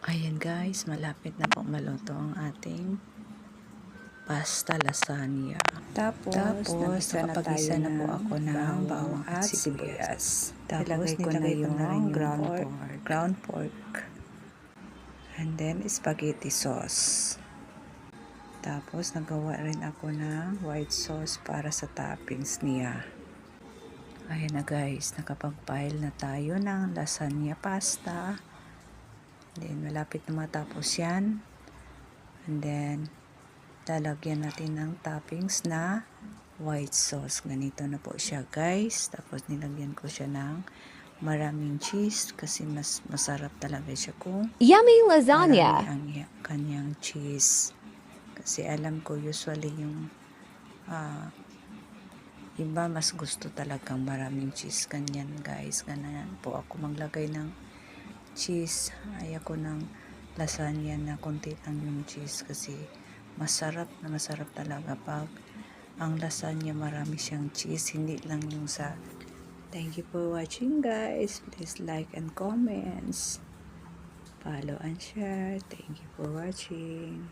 Ayan guys, malapit na po maluto ang ating pasta lasagna. Tapos nakapag-isa na po ako ng bawang at sibuyas. Tapos nilagay ko na rin yung ground pork. And then spaghetti sauce. Tapos nagawa rin ako ng white sauce para sa toppings niya. Ayan na guys, nakapag-pile na tayo ng lasagna pasta. Then, malapit na matapos yan. And then, lalagyan natin ng toppings na white sauce. Ganito na po siya guys. Tapos, nilagyan ko siya ng maraming cheese kasi mas masarap talaga siya kung yummy lasagna. marami ang kanyang cheese. Kasi alam ko usually yung iba mas gusto talagang maraming cheese. Ganyan guys. Ganyan po ako maglagay ng cheese. Ayoko ng lasagna na konti lang yung cheese kasi masarap talaga pag ang lasagna marami siyang cheese, hindi lang yung sa. Thank you for watching guys. Please like and comments. Follow and share. Thank you for watching.